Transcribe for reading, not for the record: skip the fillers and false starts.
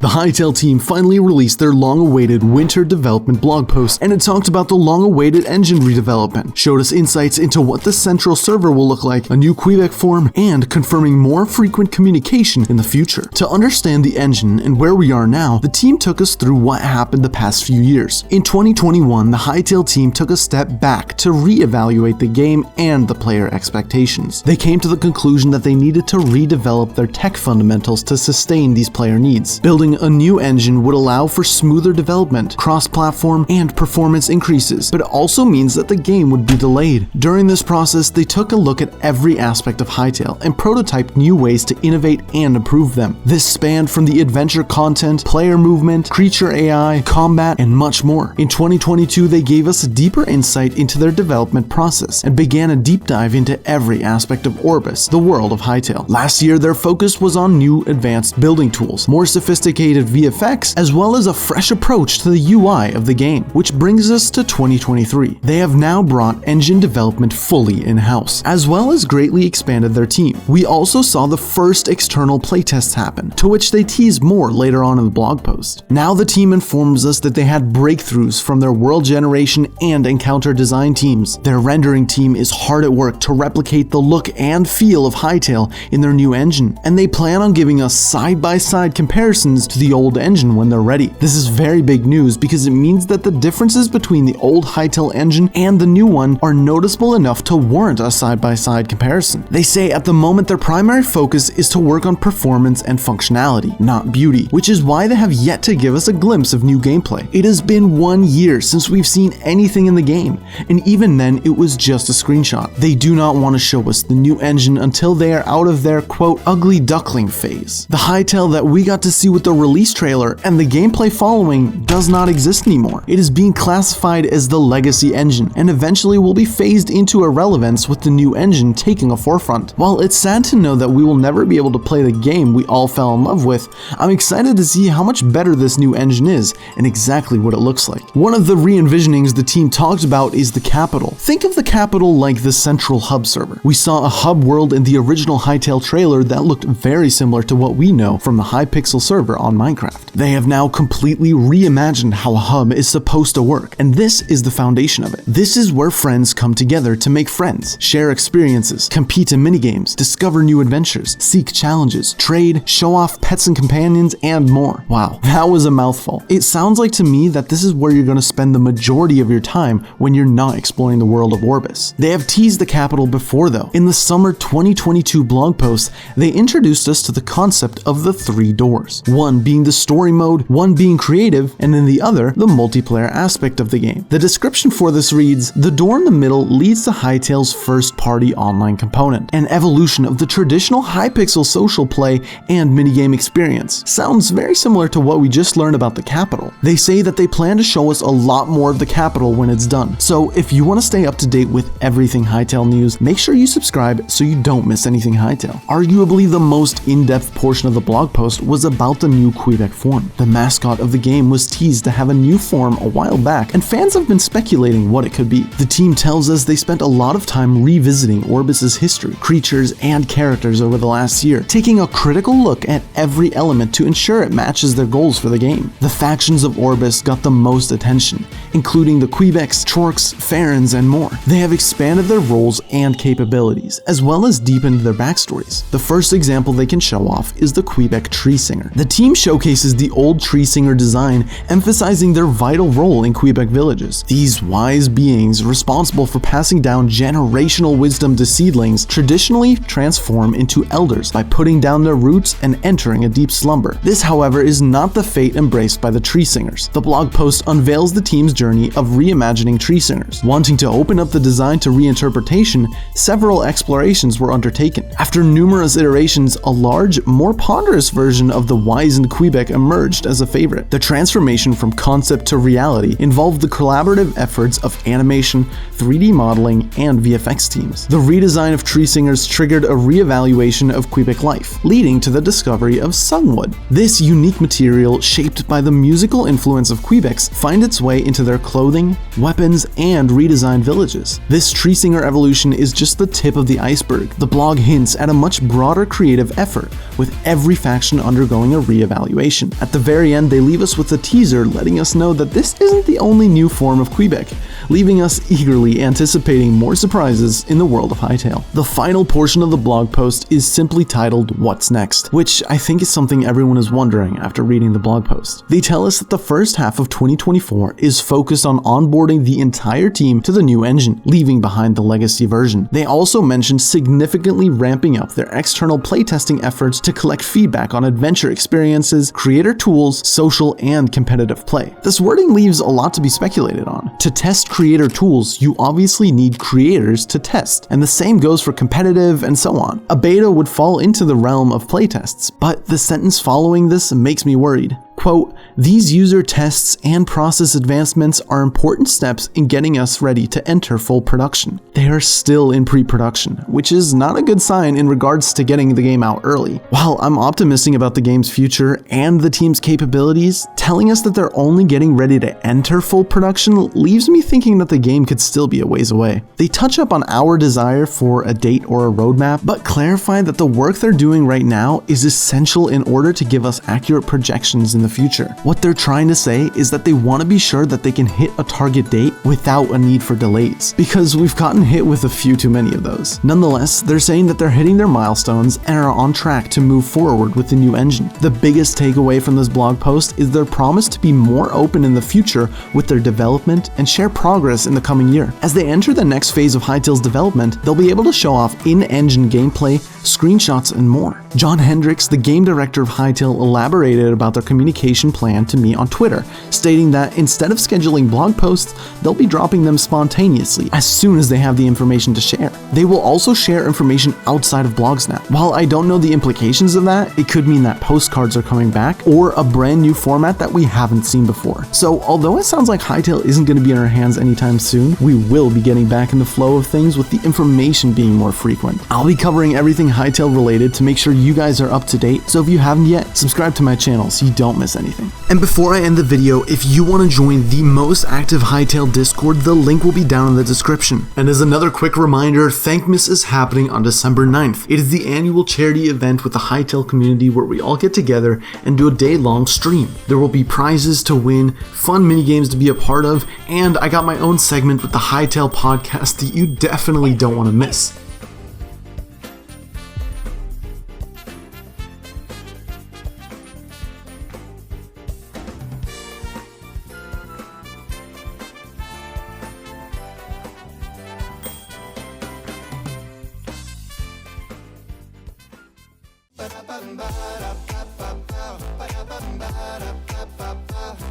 The Hytale team finally released their long-awaited winter development blog post, and it talked about the long-awaited engine redevelopment, showed us insights into what the central server will look like, a new Quebec form, and confirming more frequent communication in the future. To understand the engine and where we are now, the team took us through what happened the past few years. In 2021, the Hytale team took a step back to re-evaluate the game and the player expectations. They came to the conclusion that they needed to redevelop their tech fundamentals to sustain these player needs. Building a new engine would allow for smoother development, cross-platform, and performance increases, but it also means that the game would be delayed. During this process, they took a look at every aspect of Hytale and prototyped new ways to innovate and improve them. This spanned from the adventure content, player movement, creature AI, combat, and much more. In 2022, they gave us a deeper insight into their development process and began a deep dive into every aspect of Orbis, the world of Hytale. Last year, their focus was on new advanced building tools, more sophisticated VFX, as well as a fresh approach to the UI of the game, which brings us to 2023. They have now brought engine development fully in-house, as well as greatly expanded their team. We also saw the first external playtests happen, to which they teased more later on in the blog post. Now the team informs us that they had breakthroughs from their world generation and encounter design teams. Their rendering team is hard at work to replicate the look and feel of Hytale in their new engine, and they plan on giving us side-by-side comparisons to the old engine when they're ready. This is very big news because it means that the differences between the old Hytale engine and the new one are noticeable enough to warrant a side-by-side comparison. They say at the moment their primary focus is to work on performance and functionality, not beauty, which is why they have yet to give us a glimpse of new gameplay. It has been 1 year since we've seen anything in the game, and even then it was just a screenshot. They do not want to show us the new engine until they are out of their quote ugly duckling phase. The Hytale that we got to see with the release trailer and the gameplay following does not exist anymore. It is being classified as the legacy engine and eventually will be phased into irrelevance with the new engine taking a forefront. While it's sad to know that we will never be able to play the game we all fell in love with, I'm excited to see how much better this new engine is and exactly what it looks like. One of the re-envisionings the team talked about is the capital. Think of the capital like the central hub server. We saw a hub world in the original Hytale trailer that looked very similar to what we know from the Hypixel server on Minecraft. They have now completely reimagined how a hub is supposed to work, and this is the foundation of it. This is where friends come together to make friends, share experiences, compete in minigames, discover new adventures, seek challenges, trade, show off pets and companions, and more. Wow, that was a mouthful. It sounds like to me that this is where you're going to spend the majority of your time when you're not exploring the world of Orbis. They have teased the capital before though. In the summer 2022 blog post, they introduced us to the concept of the 3 doors. One being the story mode, one being creative, and then the other, the multiplayer aspect of the game. The description for this reads, the door in the middle leads to Hytale's first-party online component, an evolution of the traditional Hypixel social play and minigame experience. Sounds very similar to what we just learned about the capital. They say that they plan to show us a lot more of the capital when it's done. So if you want to stay up to date with everything Hytale news, make sure you subscribe so you don't miss anything Hytale. Arguably the most in-depth portion of the blog post was about the new Quebec form. The mascot of the game was teased to have a new form a while back, and fans have been speculating what it could be. The team tells us they spent a lot of time revisiting Orbis's history, creatures, and characters over the last year, taking a critical look at every element to ensure it matches their goals for the game. The factions of Orbis got the most attention, including the Quebecs, Chorks, Farons, and more. They have expanded their roles and capabilities, as well as deepened their backstories. The first example they can show off is the Quebec Tree Singer. The team showcases the old Tree Singer design, emphasizing their vital role in Quebec villages. These wise beings, responsible for passing down generational wisdom to seedlings, traditionally transform into elders by putting down their roots and entering a deep slumber. This, however, is not the fate embraced by the Tree Singers. The blog post unveils the team's journey of reimagining Tree Singers. Wanting to open up the design to reinterpretation, several explorations were undertaken. After numerous iterations, a large, more ponderous version of the wizened Quebec emerged as a favorite. The transformation from concept to reality involved the collaborative efforts of animation, 3D modeling, and VFX teams. The redesign of Tree Singers triggered a reevaluation of Quebec life, leading to the discovery of sungwood. This unique material, shaped by the musical influence of Quebecs, find its way into their clothing, weapons, and redesigned villages. This Tree Singer evolution is just the tip of the iceberg. The blog hints at a much broader creative effort, with every faction undergoing a reevaluation. evaluation. At the very end, they leave us with a teaser letting us know that this isn't the only new form of Quebec, leaving us eagerly anticipating more surprises in the world of Hytale. The final portion of the blog post is simply titled "What's Next?", which I think is something everyone is wondering after reading the blog post. They tell us that the first half of 2024 is focused on onboarding the entire team to the new engine, leaving behind the legacy version. They also mentioned significantly ramping up their external playtesting efforts to collect feedback on adventure experiences, creator tools, social, and competitive play. This wording leaves a lot to be speculated on. To test creator tools, you obviously need creators to test, and the same goes for competitive and so on. A beta would fall into the realm of playtests, but the sentence following this makes me worried. Quote, "These user tests and process advancements are important steps in getting us ready to enter full production." They are still in pre-production, which is not a good sign in regards to getting the game out early. While I'm optimistic about the game's future and the team's capabilities, telling us that they're only getting ready to enter full production leaves me thinking that the game could still be a ways away. They touch up on our desire for a date or a roadmap, but clarify that the work they're doing right now is essential in order to give us accurate projections in the future. What they're trying to say is that they want to be sure that they can hit a target date without a need for delays, because we've gotten hit with a few too many of those. Nonetheless, they're saying that they're hitting their milestones and are on track to move forward with the new engine. The biggest takeaway from this blog post is their promise to be more open in the future with their development and share progress in the coming year. As they enter the next phase of Hytale's development, they'll be able to show off in-engine gameplay, screenshots, and more. John Hendricks, the game director of Hytale, elaborated about their communication plan to me on Twitter, stating that instead of scheduling blog posts, they'll be dropping them spontaneously as soon as they have the information to share. They will also share information outside of Blogsnap. While I don't know the implications of that, it could mean that postcards are coming back or a brand new format that we haven't seen before. So although it sounds like Hytale isn't going to be in our hands anytime soon, we will be getting back in the flow of things with the information being more frequent. I'll be covering everything Hytale related to make sure you guys are up to date, so if you haven't yet, subscribe to my channel so you don't miss anything. And before I end the video, if you want to join the most active Hytale Discord, the link will be down in the description. And as another quick reminder, Thankmas is happening on December 9th. It is the annual charity event with the Hytale community where we all get together and do a day-long stream. There will be prizes to win, fun minigames to be a part of, and I got my own segment with the Hytale podcast that you definitely don't want to miss. Ba-da-bum-ba-da-ba-ba-ba, ba-da-bum-ba-da-ba.